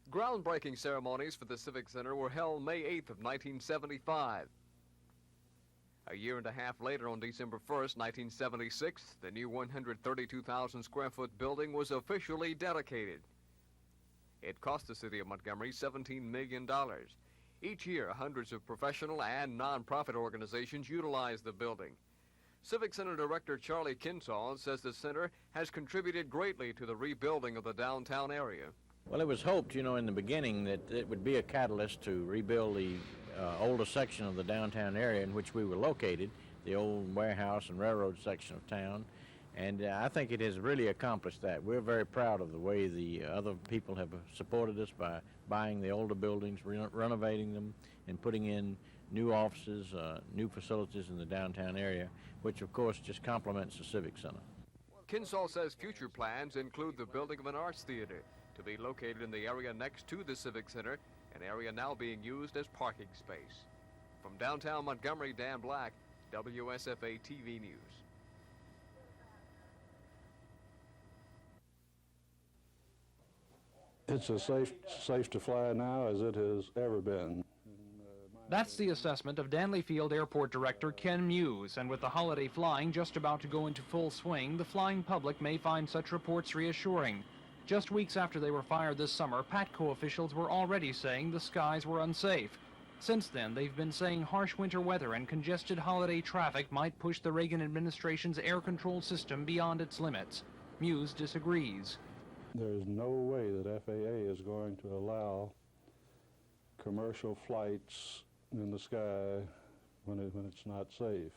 Groundbreaking ceremonies for the Civic Center were held May 8th of 1975. A year and a half later, on December 1st, 1976, the new 132,000 square foot building was officially dedicated. It cost the city of Montgomery $17 million. Each year, hundreds of professional and nonprofit organizations utilize the building. Civic Center Director Charlie Kinsall says the center has contributed greatly to the rebuilding of the downtown area. Well, it was hoped, in the beginning that it would be a catalyst to rebuild the older section of the downtown area in which we were located, the old warehouse and railroad section of town, and I think it has really accomplished that. We're very proud of the way the other people have supported us by buying the older buildings, renovating them, and putting in new offices, new facilities in the downtown area, which of course just complements the Civic Center. Kinsall says future plans include the building of an arts theater to be located in the area next to the Civic Center, an area now being used as parking space. From downtown Montgomery, Dan Black, WSFA TV News. It's as safe to fly now as it has ever been. That's the assessment of Danley Field Airport Director Ken Muse, and with the holiday flying just about to go into full swing, the flying public may find such reports reassuring. Just weeks after they were fired this summer, PATCO officials were already saying the skies were unsafe. Since then, they've been saying harsh winter weather and congested holiday traffic might push the Reagan administration's air control system beyond its limits. Muse disagrees. There is no way that FAA is going to allow commercial flights in the sky when it's not safe.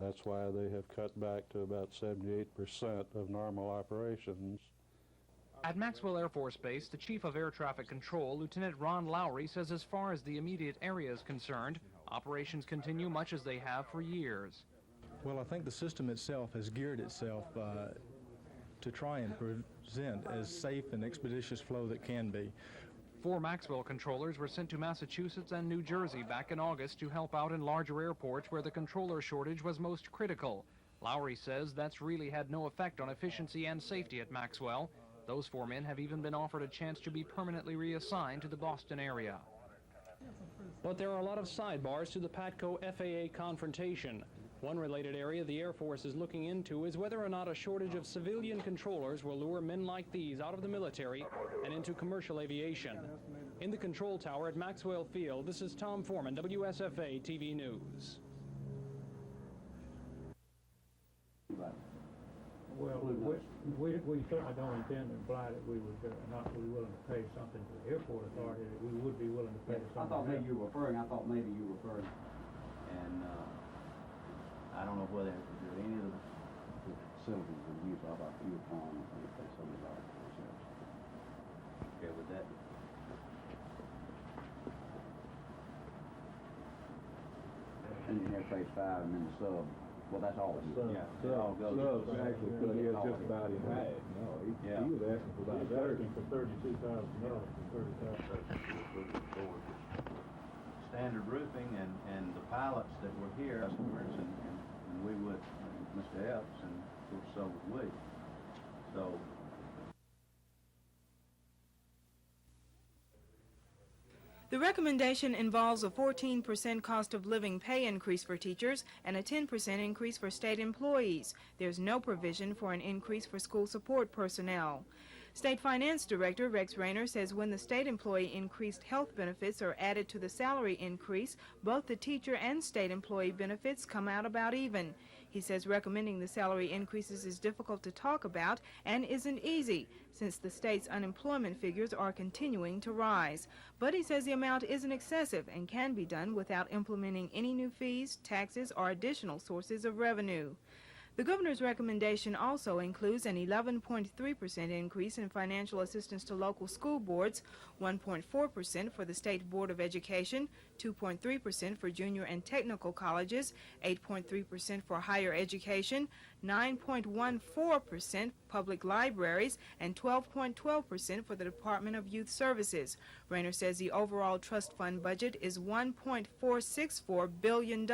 That's why they have cut back to about 78% of normal operations. At Maxwell Air Force Base, the Chief of Air Traffic Control, Lieutenant Ron Lowry, says as far as the immediate area is concerned, operations continue much as they have for years. Well, I think the system itself has geared itself to try and present as safe and expeditious flow that can be. 4 Maxwell controllers were sent to Massachusetts and New Jersey back in August to help out in larger airports where the controller shortage was most critical. Lowry says that's really had no effect on efficiency and safety at Maxwell. Those 4 men have even been offered a chance to be permanently reassigned to the Boston area. But there are a lot of sidebars to the PATCO FAA confrontation. One related area the Air Force is looking into is whether or not a shortage of civilian controllers will lure men like these out of the military and into commercial aviation. In the control tower at Maxwell Field, this is Tom Foreman, WSFA TV News. Well, we certainly don't intend to imply that we would not be willing to pay something to the airport authority, that we would be willing to pay to something. I thought maybe you were referring, and I don't know whether it was any of the facilities we use, all our fuel farms, and they some of our ourselves. Okay, with that. Engineer pays 5 and then the sub, well, that's all it is. Yeah, it all goes. Subs actually cut his just about in half. No, he was asking for about 30. For $32,000 for 30,000. Standard roofing and the pilots that were here, customers, and we would, Mr. Epps, and of course so would we. So. The recommendation involves a 14% cost of living pay increase for teachers and a 10% increase for state employees. There's no provision for an increase for school support personnel. State Finance Director Rex Rayner says when the state employee increased health benefits are added to the salary increase, both the teacher and state employee benefits come out about even. He says recommending the salary increases is difficult to talk about and isn't easy, since the state's unemployment figures are continuing to rise. But he says the amount isn't excessive and can be done without implementing any new fees, taxes, or additional sources of revenue. The governor's recommendation also includes an 11.3% increase in financial assistance to local school boards, 1.4% for the State Board of Education, 2.3% for junior and technical colleges, 8.3% for higher education, 9.14% public libraries, and 12.12% for the Department of Youth Services. Rayner says the overall trust fund budget is $1.464 billion,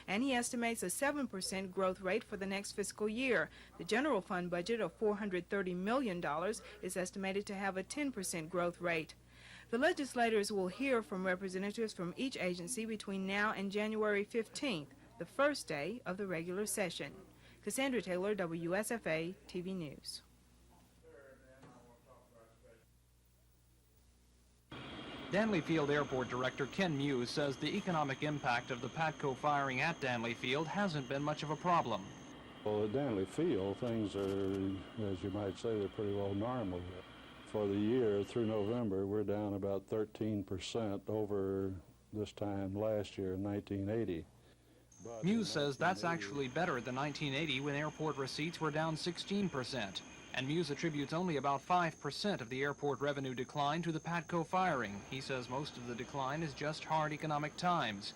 and he estimates a 7% growth rate for the next fiscal year. The general fund budget of $430 million is estimated to have a 10% growth rate. The legislators will hear from representatives from each agency between now and January 15th, the first day of the regular session. Cassandra Taylor, WSFA TV News. Danley Field Airport Director Ken Muse says the economic impact of the Patco firing at Danley Field hasn't been much of a problem. Well, at Danley Field, things are, as you might say, they're pretty well normal. For the year through November, we're down about 13% over this time last year in 1980. Muse says that's actually better than 1980 when airport receipts were down 16%. And Muse attributes only about 5% of the airport revenue decline to the Patco firing. He says most of the decline is just hard economic times.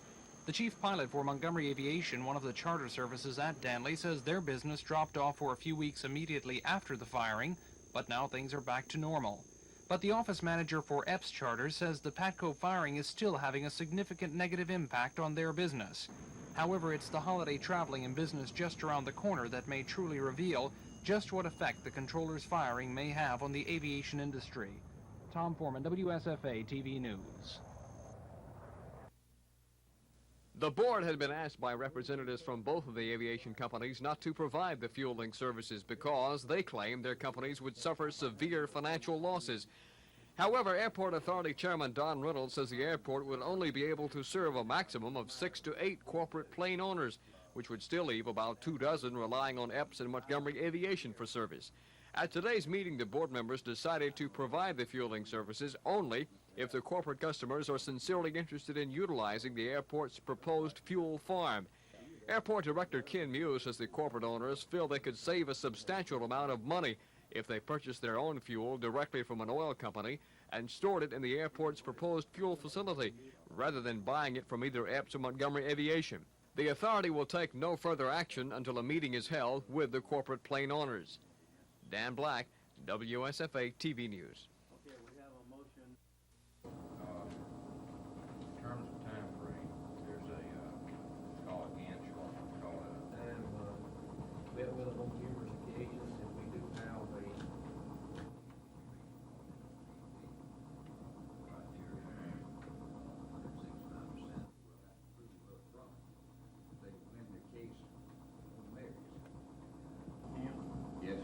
The chief pilot for Montgomery Aviation, one of the charter services at Danley, says their business dropped off for a few weeks immediately after the firing, but now things are back to normal. But the office manager for Epps Charter says the Patco firing is still having a significant negative impact on their business. However, it's the holiday traveling and business just around the corner that may truly reveal just what effect the controller's firing may have on the aviation industry. Tom Foreman, WSFA TV News. The board had been asked by representatives from both of the aviation companies not to provide the fueling services because they claimed their companies would suffer severe financial losses. However, Airport Authority Chairman Don Reynolds says the airport would only be able to serve a maximum of 6 to 8 corporate plane owners, which would still leave about 2 dozen relying on Epps and Montgomery Aviation for service. At today's meeting, the board members decided to provide the fueling services only if the corporate customers are sincerely interested in utilizing the airport's proposed fuel farm. Airport Director Ken Muse says the corporate owners feel they could save a substantial amount of money if they purchased their own fuel directly from an oil company and stored it in the airport's proposed fuel facility, rather than buying it from either Epps or Montgomery Aviation. The authority will take no further action until a meeting is held with the corporate plane owners. Dan Black, WSFA TV News. Okay, we have a motion. In terms of time frame, there's a call again, short call it. And met with them on numerous occasions, and we do have a Yes.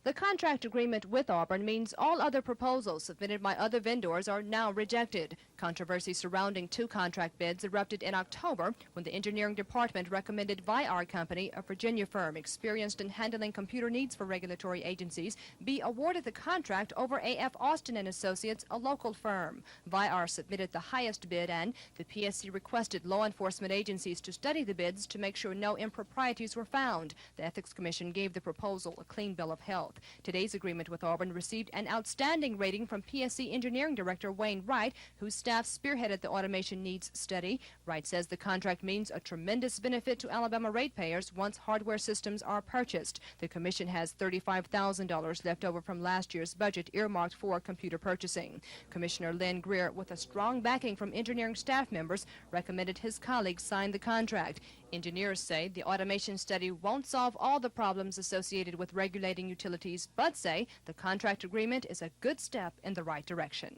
The contract agreement with Auburn means all other proposals submitted by other vendors are now rejected. Controversy surrounding 2 contract bids erupted in October when the engineering department recommended VR Company, a Virginia firm experienced in handling computer needs for regulatory agencies, be awarded the contract over A.F. Austin & Associates, a local firm. VR submitted the highest bid, and the PSC requested law enforcement agencies to study the bids to make sure no improprieties were found. The Ethics Commission gave the proposal a clean bill of health. Today's agreement with Auburn received an outstanding rating from PSC Engineering Director Wayne Wright, whose staff spearheaded the automation needs study. Wright says the contract means a tremendous benefit to Alabama ratepayers once hardware systems are purchased. The Commission has $35,000 left over from last year's budget earmarked for computer purchasing. Commissioner Lynn Greer, with a strong backing from engineering staff members, recommended his colleagues sign the contract. Engineers say the automation study won't solve all the problems associated with regulating utilities, but say the contract agreement is a good step in the right direction.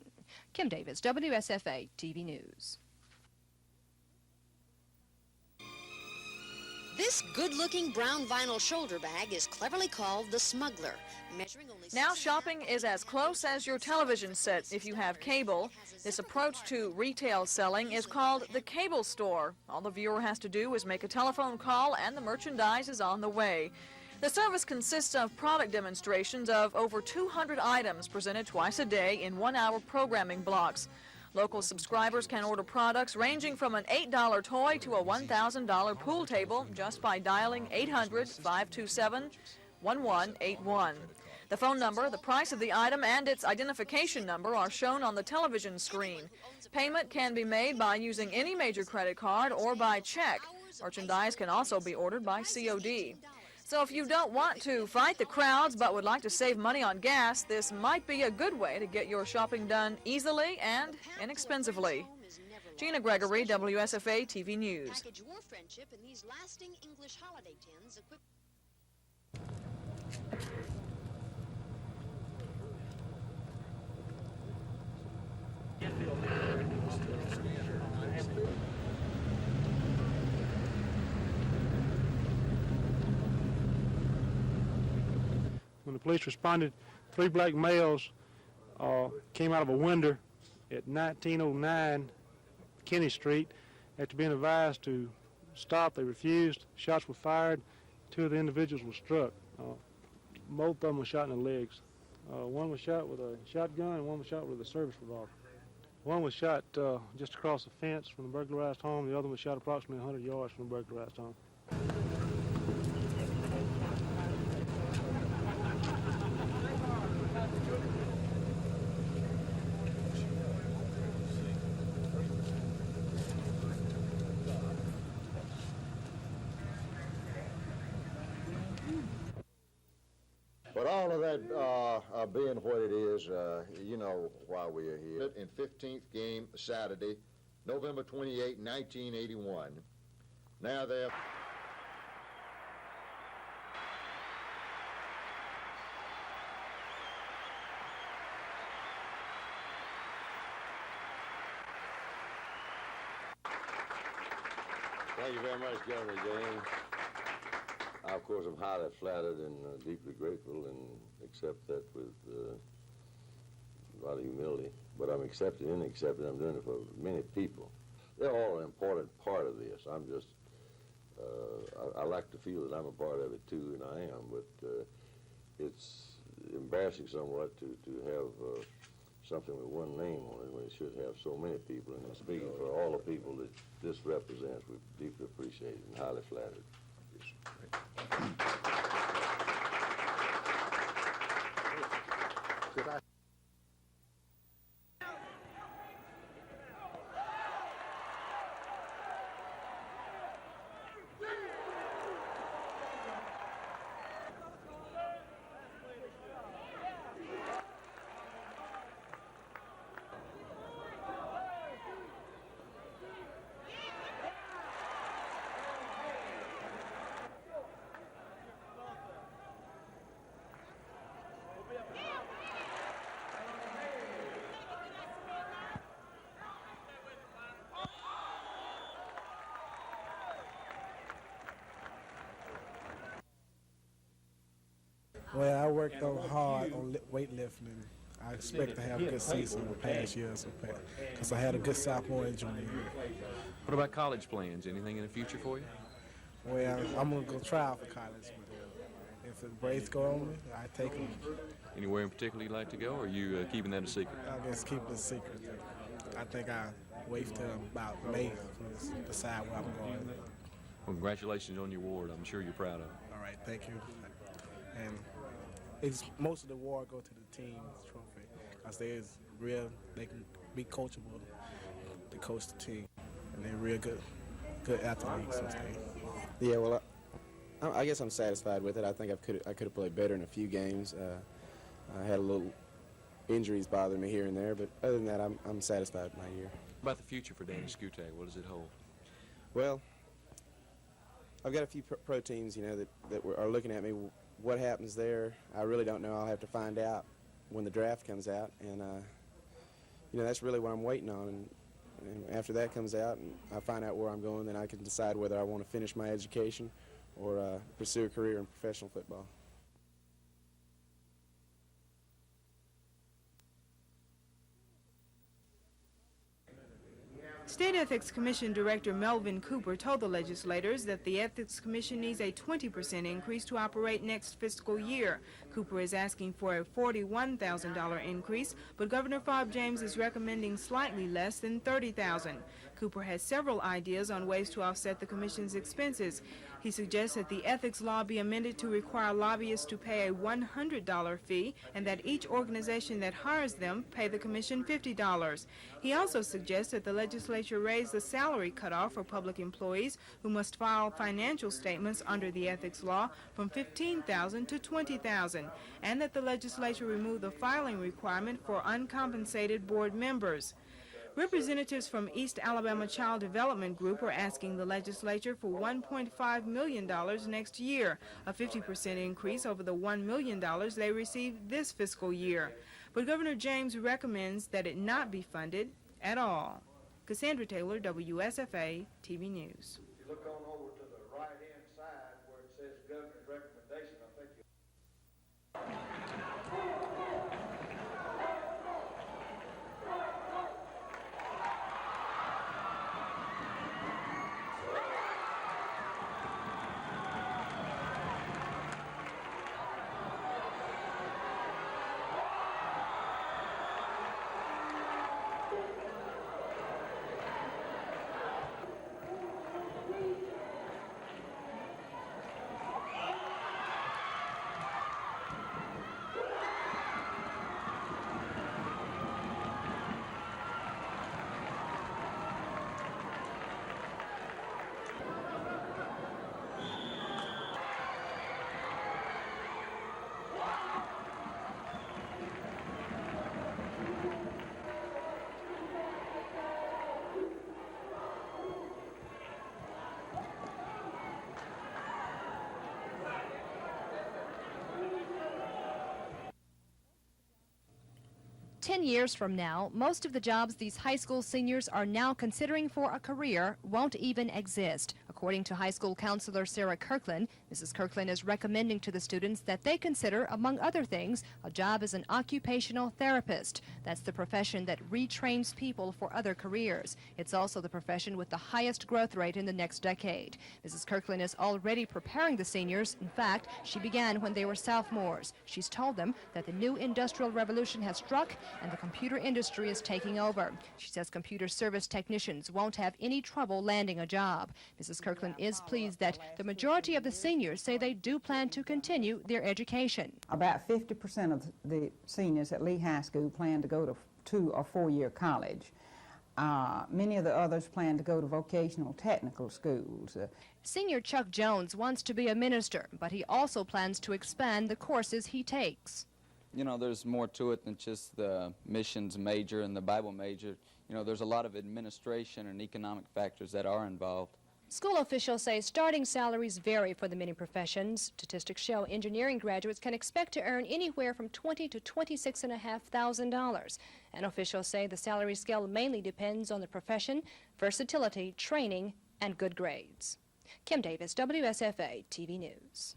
Kim Davis, WSFA TV News. This good-looking brown vinyl shoulder bag is cleverly called the Smuggler, measuring only... Now shopping is as close as your television set if you have cable. This approach to retail selling is called the cable store. All the viewer has to do is make a telephone call and the merchandise is on the way. The service consists of product demonstrations of over 200 items presented twice a day in 1-hour programming blocks. Local subscribers can order products ranging from an $8 toy to a $1,000 pool table just by dialing 800-527-1181. The phone number, the price of the item, and its identification number are shown on the television screen. Payment can be made by using any major credit card or by check. Merchandise can also be ordered by COD. So if you don't want to fight the crowds but would like to save money on gas, this might be a good way to get your shopping done easily and inexpensively. Gina Gregory, WSFA TV News. Package your friendship in these lasting English holiday tins equipped... When the police responded, 3 black males came out of a window at 1909 Kenny Street. After being advised to stop, they refused. Shots were fired. 2 of the individuals were struck. Both of them were shot in the legs. One was shot with a shotgun and one was shot with a service revolver. One was shot just across the fence from the burglarized home. The other was shot approximately 100 yards from the burglarized home. But all of that being what it is, you know why we are here. In 15th game Saturday, November 28, 1981. Now they're... Thank you very much, Governor James. I, of course, am highly flattered and deeply grateful and accept that with a lot of humility. But I'm accepting and accepting. I'm doing it for many people. They're all an important part of this. I'm just, I like to feel that I'm a part of it too, and I am. But it's embarrassing somewhat to have something with one name on it when it should have so many people. And speaking for all the people that this represents, we deeply appreciate it and highly flattered. Could I... Well, I worked hard on weightlifting. I expect to have a good season in the past years because I had a good sophomore and junior year. What about college plans? Anything in the future for you? Well, I'm going to go try out for college, but if the Braves go on me, I take them. Anywhere in particular you'd like to go, or are you keeping that a secret? I guess keep it a secret. I think I'll wait till about May to decide where I'm going. Well, congratulations on your award. I'm sure you're proud of it. All right, thank you. And most of the award go to the team's trophy because they can be coachable to coach the team, and they're real good athletes. Yeah, well, I guess I'm satisfied with it. I think I could have played better in a few games. I had a little injuries bothering me here and there, but other than that, I'm satisfied with my year. What about the future for Danny Scute? What does it hold? Well, I've got a few pro teams, that are looking at me. What happens there, I really don't know. I'll have to find out when the draft comes out, and that's really what I'm waiting on. And after that comes out, and I find out where I'm going, then I can decide whether I want to finish my education or pursue a career in professional football. State Ethics Commission Director Melvin Cooper told the legislators that the Ethics Commission needs a 20% increase to operate next fiscal year. Cooper is asking for a $41,000 increase, but Governor Fob James is recommending slightly less than $30,000. Cooper has several ideas on ways to offset the Commission's expenses. He suggests that the ethics law be amended to require lobbyists to pay a $100 fee and that each organization that hires them pay the Commission $50. He also suggests that the legislature raise the salary cutoff for public employees who must file financial statements under the ethics law from $15,000 to $20,000, and that the legislature remove the filing requirement for uncompensated board members. Representatives from East Alabama Child Development Group are asking the legislature for $1.5 million next year, a 50% increase over the $1 million they received this fiscal year. But Governor James recommends that it not be funded at all. Cassandra Taylor, WSFA TV News. If you look on over to the right-hand side where it says Governor's recommendation, I think you... Ten years from now, most of the jobs these high school seniors are now considering for a career won't even exist. According to high school counselor Sarah Kirkland, Mrs. Kirkland is recommending to the students that they consider, among other things, a job as an occupational therapist. That's the profession that retrains people for other careers. It's also the profession with the highest growth rate in the next decade. Mrs. Kirkland is already preparing the seniors. In fact, she began when they were sophomores. She's told them that the new industrial revolution has struck and the computer industry is taking over. She says computer service technicians won't have any trouble landing a job. Mrs. Kirkland is pleased that the majority of the seniors say they do plan to continue their education. About 50% of the seniors at Lee High School plan to go to 2 or 4 year college. Many of the others plan to go to vocational technical schools. Senior Chuck Jones wants to be a minister, but he also plans to expand the courses he takes. You know, there's more to it than just the missions major and the Bible major. You know, there's a lot of administration and economic factors that are involved. School officials say starting salaries vary for the many professions. Statistics show engineering graduates can expect to earn anywhere from $20,000 to $26,500. And officials say the salary scale mainly depends on the profession, versatility, training, and good grades. Kim Davis, WSFA TV News.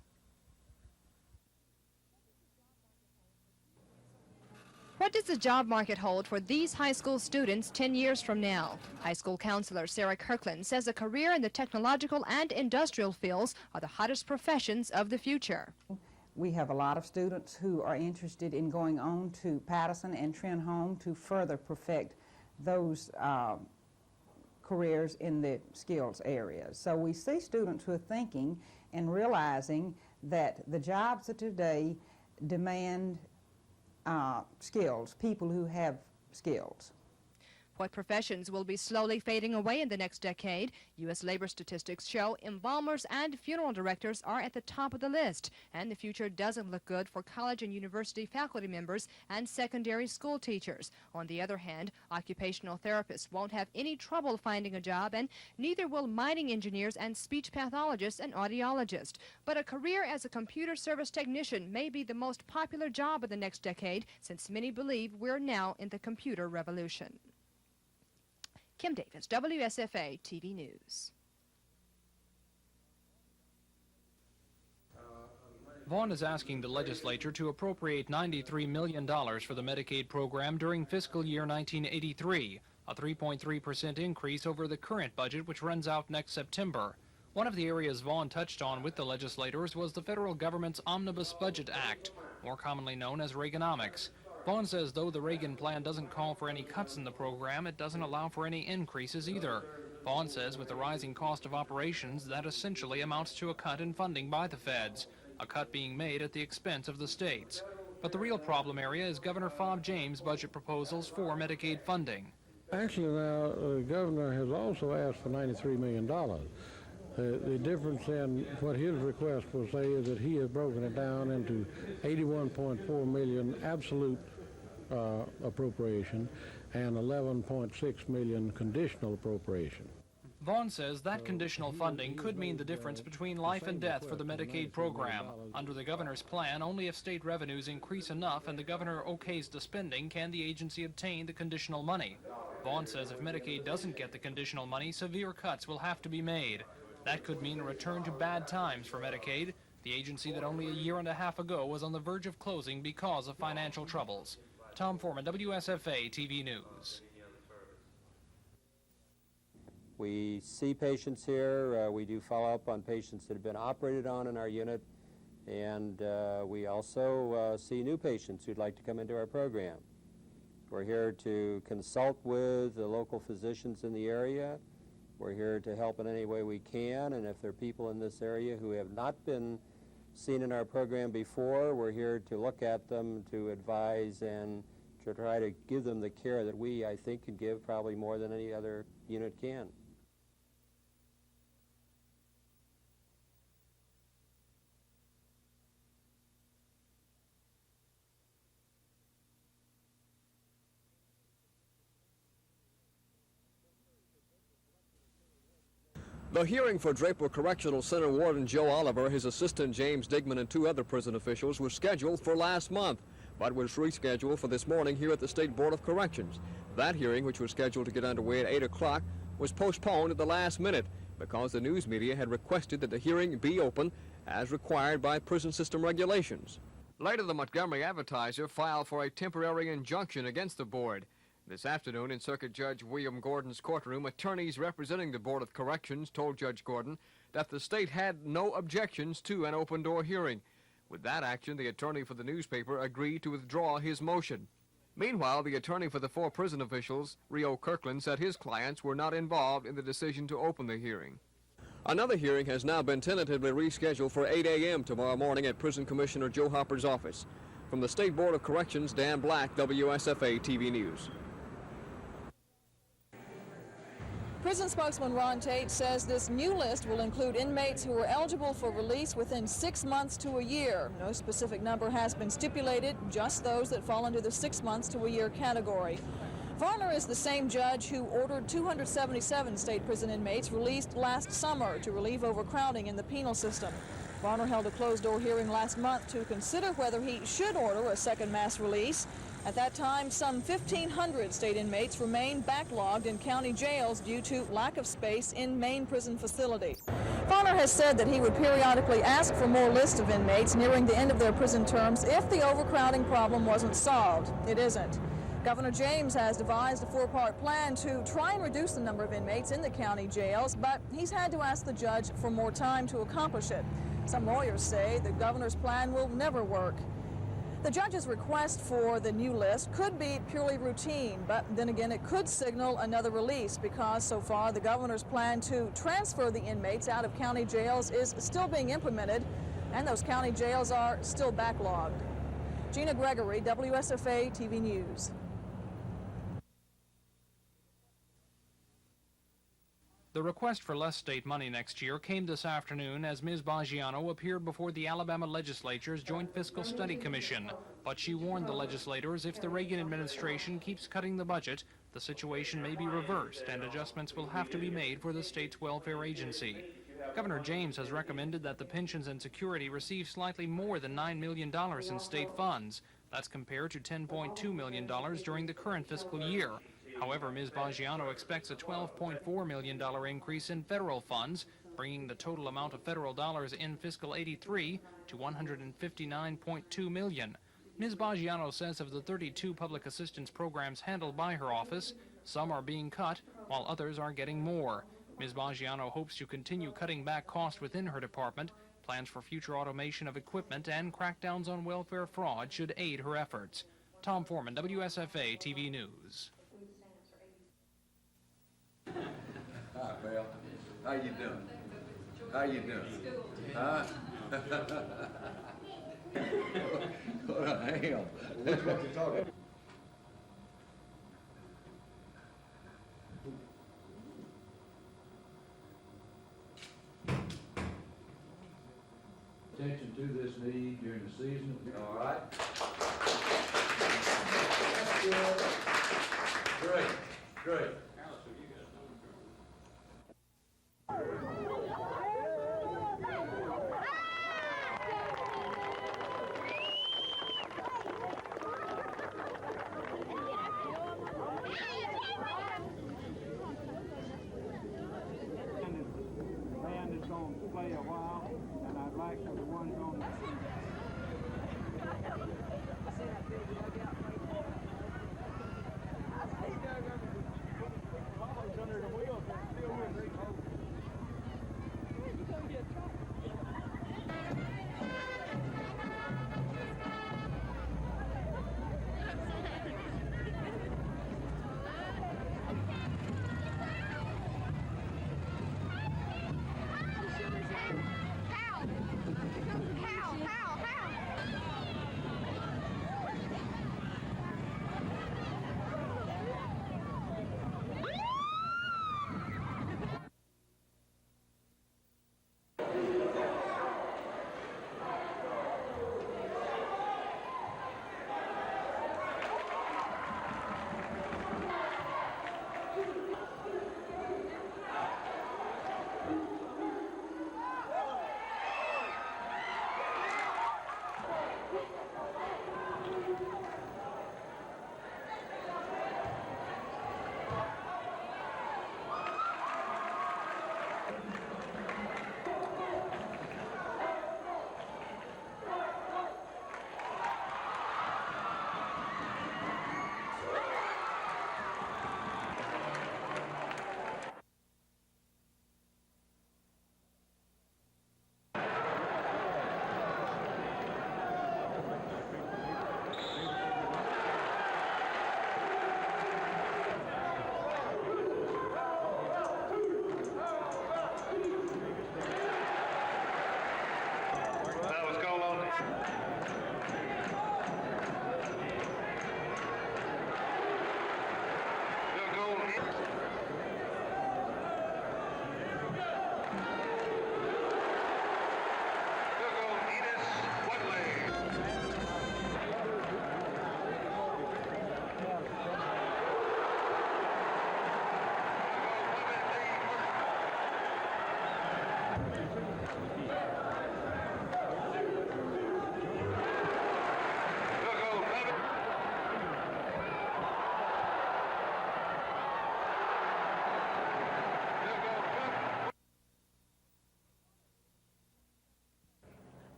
What does the job market hold for these high school students 10 years from now? High school counselor Sarah Kirkland says a career in the technological and industrial fields are the hottest professions of the future. We have a lot of students who are interested in going on to Patterson and Trenholm to further perfect those careers in the skills areas. So we see students who are thinking and realizing that the jobs of today demand skills, people who have skills. What professions will be slowly fading away in the next decade? U.S. labor statistics show embalmers and funeral directors are at the top of the list, and the future doesn't look good for college and university faculty members and secondary school teachers. On the other hand, occupational therapists won't have any trouble finding a job, and neither will mining engineers and speech pathologists and audiologists. But a career as a computer service technician may be the most popular job of the next decade, since many believe we're now in the computer revolution. Kim Davis, WSFA TV News. Vaughn is asking the legislature to appropriate $93 million for the Medicaid program during fiscal year 1983, a 3.3% increase over the current budget, which runs out next September. One of the areas Vaughn touched on with the legislators was the federal government's Omnibus Budget Act, more commonly known as Reaganomics. Vaughn says though the Reagan plan doesn't call for any cuts in the program, it doesn't allow for any increases either. Vaughn says with the rising cost of operations, that essentially amounts to a cut in funding by the feds, a cut being made at the expense of the states. But the real problem area is Governor Fob James' budget proposals for Medicaid funding. Actually now, the governor has also asked for $93 million. The difference in what his request will say is that he has broken it down into $81.4 million absolute appropriation and $11.6 million conditional appropriation. Vaughn says that conditional funding could mean the difference between life and death for the Medicaid program. Under the governor's plan, only if state revenues increase enough and the governor okays the spending can the agency obtain the conditional money. Vaughn says if Medicaid doesn't get the conditional money, severe cuts will have to be made. That could mean a return to bad times for Medicaid, the agency that only a year and a half ago was on the verge of closing because of financial troubles. Tom Foreman, WSFA TV News. We see patients here. We do follow up on patients that have been operated on in our unit, and we also see new patients who'd like to come into our program. We're here to consult with the local physicians in the area. We're here to help in any way we can, and if there are people in this area who have not been seen in our program before, we're here to look at them, to advise, and to try to give them the care that we, I think, can give probably more than any other unit can. The hearing for Draper Correctional Center Warden Joe Oliver, his assistant James Digman, and 2 other prison officials was scheduled for last month, but was rescheduled for this morning here at the State Board of Corrections. That hearing, which was scheduled to get underway at 8 o'clock, was postponed at the last minute because the news media had requested that the hearing be open as required by prison system regulations. Later, the Montgomery Advertiser filed for a temporary injunction against the board. This afternoon, in Circuit Judge William Gordon's courtroom, attorneys representing the Board of Corrections told Judge Gordon that the state had no objections to an open-door hearing. With that action, the attorney for the newspaper agreed to withdraw his motion. Meanwhile, the attorney for the 4 prison officials, Rio Kirkland, said his clients were not involved in the decision to open the hearing. Another hearing has now been tentatively rescheduled for 8 a.m. tomorrow morning at Prison Commissioner Joe Hopper's office. From the State Board of Corrections, Dan Black, WSFA TV News. Prison spokesman Ron Tate says this new list will include inmates who are eligible for release within 6 months to a year. No specific number has been stipulated, just those that fall into the 6 months to a year category. Varner is the same judge who ordered 277 state prison inmates released last summer to relieve overcrowding in the penal system. Varner held a closed-door hearing last month to consider whether he should order a second mass release. At that time, some 1,500 state inmates remain backlogged in county jails due to lack of space in main prison facility. Varner has said that he would periodically ask for more lists of inmates nearing the end of their prison terms if the overcrowding problem wasn't solved. It isn't. Governor James has devised a 4-part plan to try and reduce the number of inmates in the county jails, but he's had to ask the judge for more time to accomplish it. Some lawyers say the governor's plan will never work. The judge's request for the new list could be purely routine, but then again it could signal another release because so far the governor's plan to transfer the inmates out of county jails is still being implemented, and those county jails are still backlogged. Gina Gregory, WSFA TV News. The request for less state money next year came this afternoon as Ms. Baggiano appeared before the Alabama legislature's Joint Fiscal Study Commission. But she warned the legislators if the Reagan administration keeps cutting the budget, the situation may be reversed and adjustments will have to be made for the state's welfare agency. Governor James has recommended that the pensions and security receive slightly more than $9 million in state funds. That's compared to $10.2 million during the current fiscal year. However, Ms. Baggiano expects a $12.4 million increase in federal funds, bringing the total amount of federal dollars in fiscal 83 to $159.2 million. Ms. Baggiano says of the 32 public assistance programs handled by her office, some are being cut while others are getting more. Ms. Baggiano hopes to continue cutting back costs within her department. Plans for future automation of equipment and crackdowns on welfare fraud should aid her efforts. Tom Foreman, WSFA TV News. Hi, Bill. How you doing? How you doing? Huh? Hold on, hang on. Which one you talking about? Attention to this need during the season. All right. That's good. Great, great. Play a while, and I'd like for the ones on the How?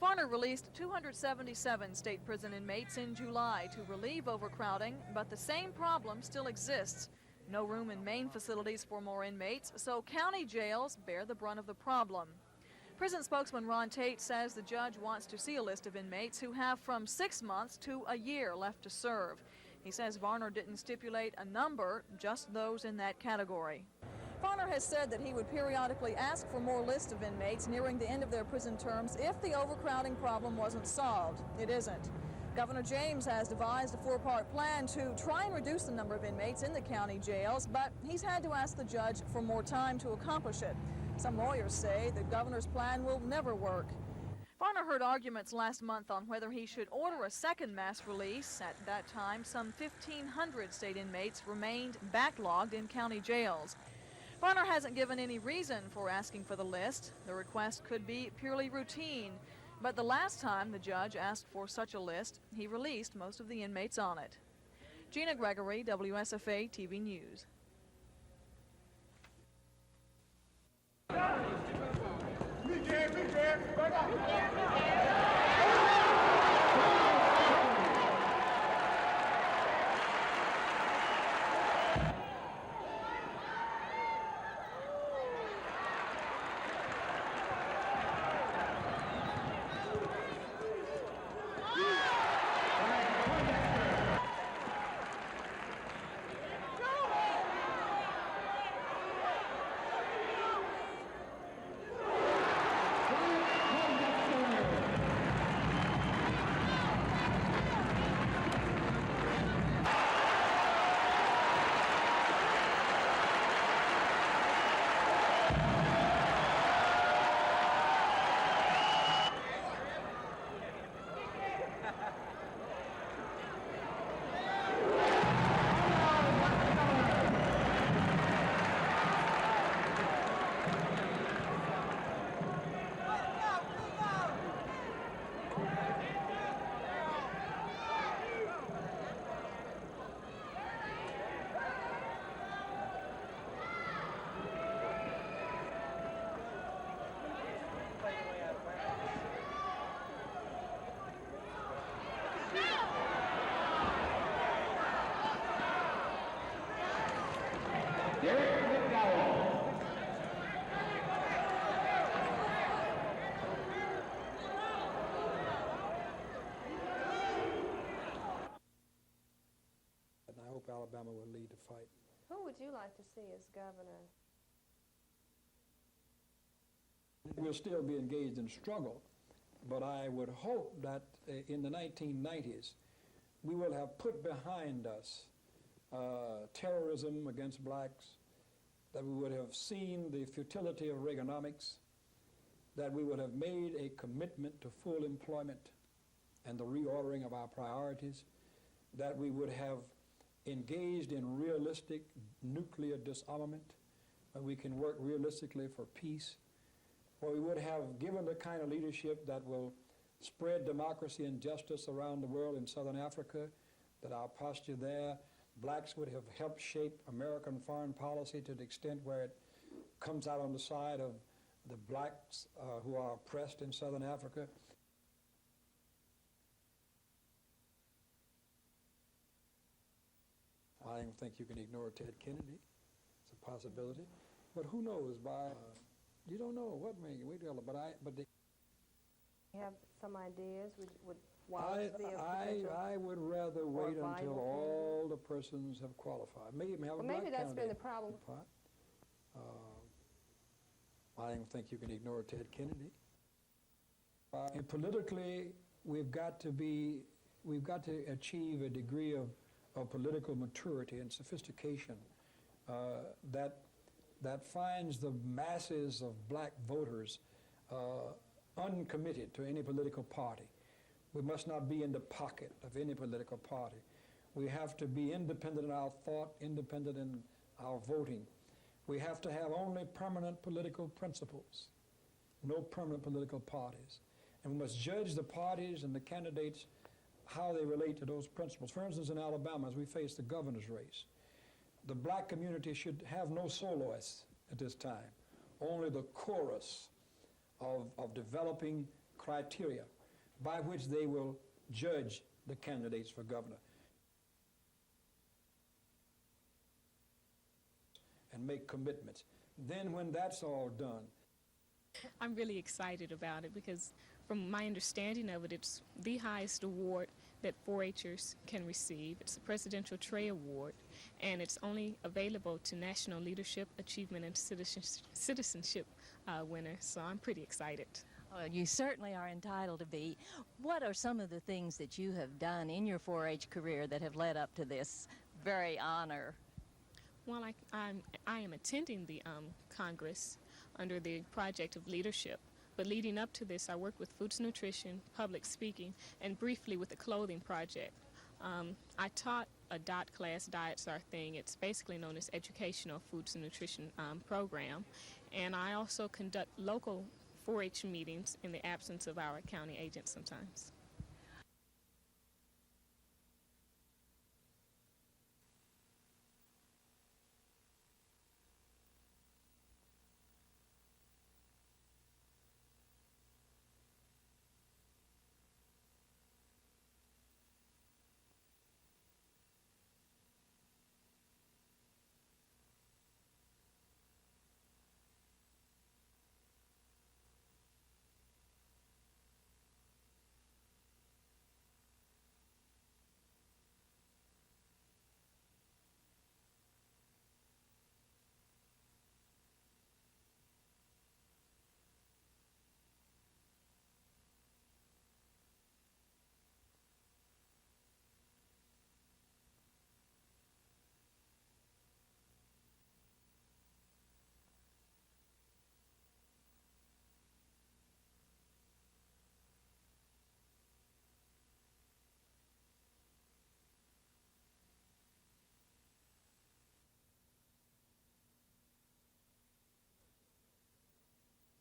Varner released 277 state prison inmates in July to relieve overcrowding, but the same problem still exists. No room in main facilities for more inmates, so county jails bear the brunt of the problem. Prison spokesman Ron Tate says the judge wants to see a list of inmates who have from 6 months to a year left to serve. He says Varner didn't stipulate a number, just those in that category. Varner has said that he would periodically ask for more lists of inmates nearing the end of their prison terms if the overcrowding problem wasn't solved. It isn't. Governor James has devised a 4-part plan to try and reduce the number of inmates in the county jails, but he's had to ask the judge for more time to accomplish it. Some lawyers say the governor's plan will never work. Varner heard arguments last month on whether he should order a second mass release. At that time, some 1,500 state inmates remained backlogged in county jails. Varner hasn't given any reason for asking for the list. The request could be purely routine. But the last time the judge asked for such a list, he released most of the inmates on it. Gina Gregory, WSFA TV News. Alabama will lead the fight. Who would you like to see as governor? We'll still be engaged in struggle, but I would hope that in the 1990s we will have put behind us terrorism against blacks, that we would have seen the futility of Reaganomics, that we would have made a commitment to full employment and the reordering of our priorities, that we would have engaged in realistic nuclear disarmament, and we can work realistically for peace, where we would have given the kind of leadership that will spread democracy and justice around the world in Southern Africa, that our posture there, blacks would have helped shape American foreign policy to the extent where it comes out on the side of the blacks who are oppressed in Southern Africa. I don't think you can ignore Ted Kennedy. It's a possibility. But who knows? You don't know what may we do, but they You have some ideas? Would Wallace be a potential? I would rather wait until all the persons have qualified. Maybe have well, a black maybe that's been the candidate. problem. I don't think you can ignore Ted Kennedy. And politically, we've got to achieve a degree of political maturity and sophistication that finds the masses of black voters uncommitted to any political party. We must not be in the pocket of any political party. We have to be independent in our thought, independent in our voting. We have to have only permanent political principles, no permanent political parties. And we must judge the parties and the candidates how they relate to those principles. For instance, in Alabama, as we face the governor's race, the black community should have no soloists at this time, only the chorus of developing criteria by which they will judge the candidates for governor and make commitments. Then when that's all done, I'm really excited about it because from my understanding of it, it's the highest award that 4-Hers can receive. It's a Presidential Tray Award, and it's only available to National Leadership, Achievement, and Citizenship winners, so I'm pretty excited. Well, you certainly are entitled to be. What are some of the things that you have done in your 4-H career that have led up to this very honor? Well, I am attending the Congress under the Project of Leadership. But leading up to this, I worked with Foods Nutrition, Public Speaking, and briefly with the Clothing Project. I taught a DOT class, Diets Our Thing. It's basically known as Educational Foods and Nutrition Program. And I also conduct local 4-H meetings in the absence of our county agents sometimes.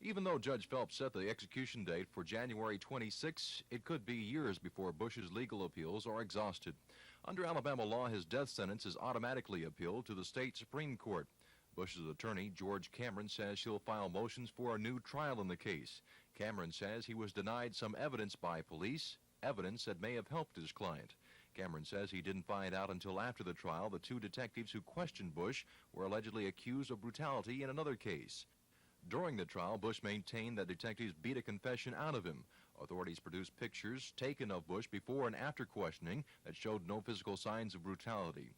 Even though Judge Phelps set the execution date for January 26, it could be years before Bush's legal appeals are exhausted. Under Alabama law, his death sentence is automatically appealed to the state Supreme Court. Bush's attorney, George Cameron, says she'll file motions for a new trial in the case. Cameron says he was denied some evidence by police, evidence that may have helped his client. Cameron says he didn't find out until after the trial the two detectives who questioned Bush were allegedly accused of brutality in another case. During the trial, Bush maintained that detectives beat a confession out of him. Authorities produced pictures taken of Bush before and after questioning that showed no physical signs of brutality.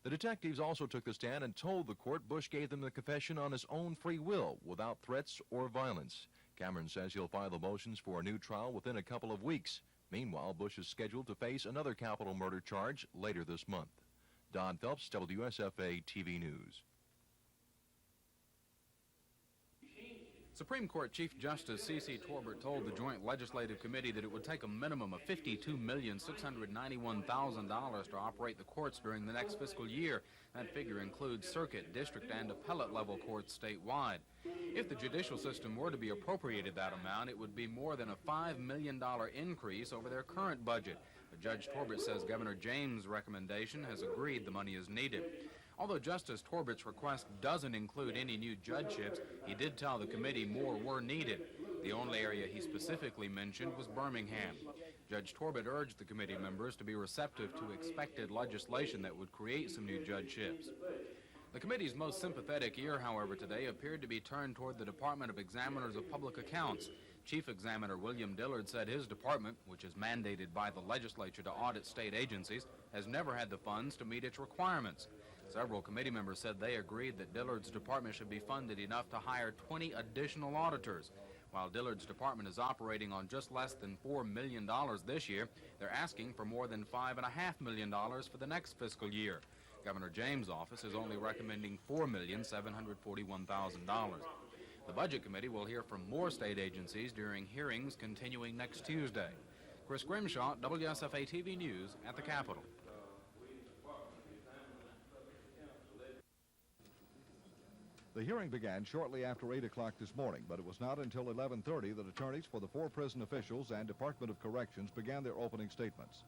The detectives also took the stand and told the court Bush gave them the confession on his own free will, without threats or violence. Cameron says he'll file the motions for a new trial within a couple of weeks. Meanwhile, Bush is scheduled to face another capital murder charge later this month. Don Phelps, WSFA TV News. Supreme Court Chief Justice C.C. Torbert told the Joint Legislative Committee that it would take a minimum of $52,691,000 to operate the courts during the next fiscal year. That figure includes circuit, district, and appellate level courts statewide. If the judicial system were to be appropriated that amount, it would be more than a $5 million increase over their current budget. But Judge Torbert says Governor James' recommendation has agreed the money is needed. Although Justice Torbert's request doesn't include any new judgeships, he did tell the committee more were needed. The only area he specifically mentioned was Birmingham. Judge Torbert urged the committee members to be receptive to expected legislation that would create some new judgeships. The committee's most sympathetic ear, however, today appeared to be turned toward the Department of Examiners of Public Accounts. Chief Examiner William Dillard said his department, which is mandated by the legislature to audit state agencies, has never had the funds to meet its requirements. Several committee members said they agreed that Dillard's department should be funded enough to hire 20 additional auditors. While Dillard's department is operating on just less than $4 million this year, they're asking for more than $5.5 million for the next fiscal year. Governor James' office is only recommending $4,741,000. The Budget Committee will hear from more state agencies during hearings continuing next Tuesday. Chris Grimshaw, WSFA TV News at the Capitol. The hearing began shortly after 8 o'clock this morning, but it was not until 11:30 that attorneys for the 4 prison officials and Department of Corrections began their opening statements.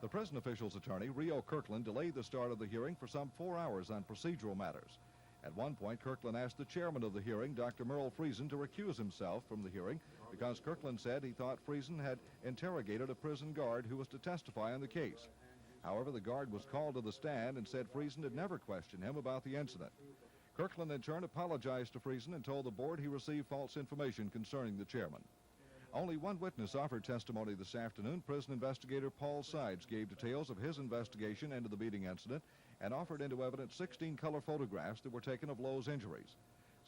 The prison officials' attorney, Rio Kirkland, delayed the start of the hearing for some 4 hours on procedural matters. At one point, Kirkland asked the chairman of the hearing, Dr. Merle Friesen, to recuse himself from the hearing because Kirkland said he thought Friesen had interrogated a prison guard who was to testify on the case. However, the guard was called to the stand and said Friesen had never questioned him about the incident. Kirkland in turn apologized to Friesen and told the board he received false information concerning the chairman. Only one witness offered testimony this afternoon. Prison investigator Paul Sides gave details of his investigation into the beating incident and offered into evidence 16 color photographs that were taken of Lowe's injuries.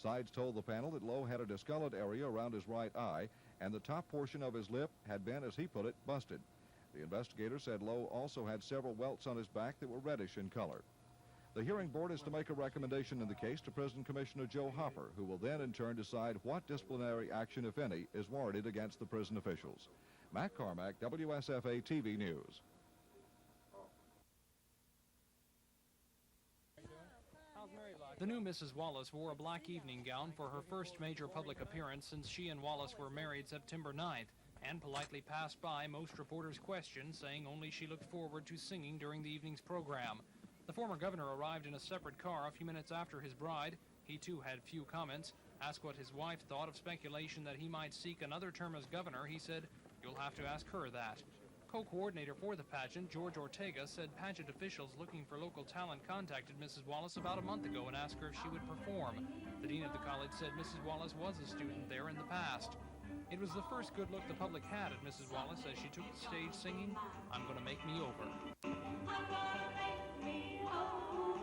Sides told the panel that Lowe had a discolored area around his right eye and the top portion of his lip had been, as he put it, busted. The investigator said Lowe also had several welts on his back that were reddish in color. The hearing board is to make a recommendation in the case to Prison Commissioner Joe Hopper, who will then in turn decide what disciplinary action, if any, is warranted against the prison officials. Matt Carmack, WSFA TV News. The new Mrs. Wallace wore a black evening gown for her first major public appearance since she and Wallace were married September 9th, and politely passed by most reporters' questions, saying only she looked forward to singing during the evening's program. The former governor arrived in a separate car a few minutes after his bride. He, too, had few comments. Asked what his wife thought of speculation that he might seek another term as governor, he said, "You'll have to ask her that." Co-coordinator for the pageant, George Ortega, said pageant officials looking for local talent contacted Mrs. Wallace about a month ago and asked her if she would perform. The dean of the college said Mrs. Wallace was a student there in the past. It was the first good look the public had at Mrs. Wallace as she took the stage singing, "I'm Gonna Make Me Over." I'm gonna make me over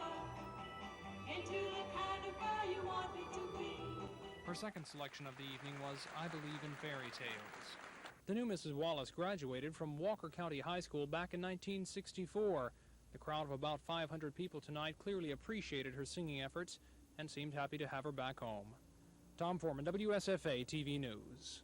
into the kind of girl you want me to be. Her second selection of the evening was I Believe in Fairy Tales. The new Mrs. Wallace graduated from Walker County High School back in 1964. The crowd of about 500 people tonight clearly appreciated her singing efforts and seemed happy to have her back home. Tom Foreman, WSFA TV News.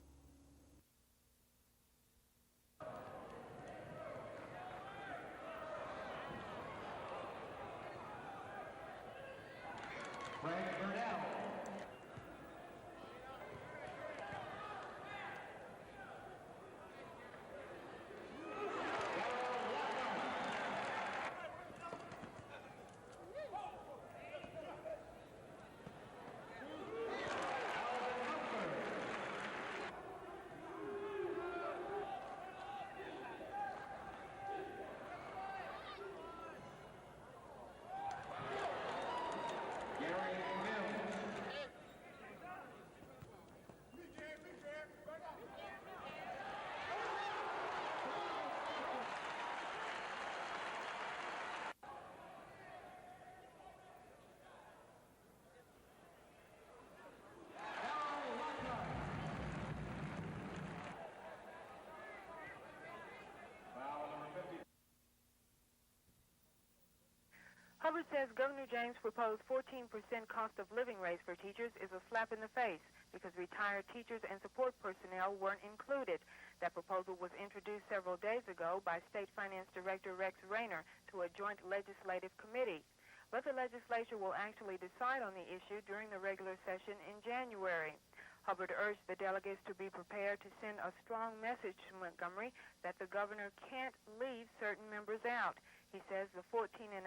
Hubbard says Governor James' proposed 14% cost of living raise for teachers is a slap in the face because retired teachers and support personnel weren't included. That proposal was introduced several days ago by State Finance Director Rex Rayner to a joint legislative committee. But the legislature will actually decide on the issue during the regular session in January. Hubbard urged the delegates to be prepared to send a strong message to Montgomery that the governor can't leave certain members out. He says the 14.5%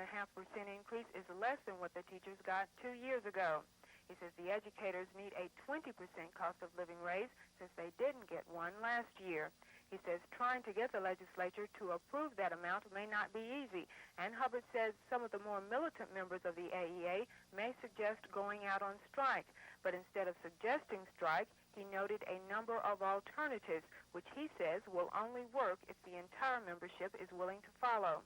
increase is less than what the teachers got 2 years ago. He says the educators need a 20% cost of living raise since they didn't get one last year. He says trying to get the legislature to approve that amount may not be easy, and Hubbard says some of the more militant members of the AEA may suggest going out on strike. But instead of suggesting strike, he noted a number of alternatives, which he says will only work if the entire membership is willing to follow.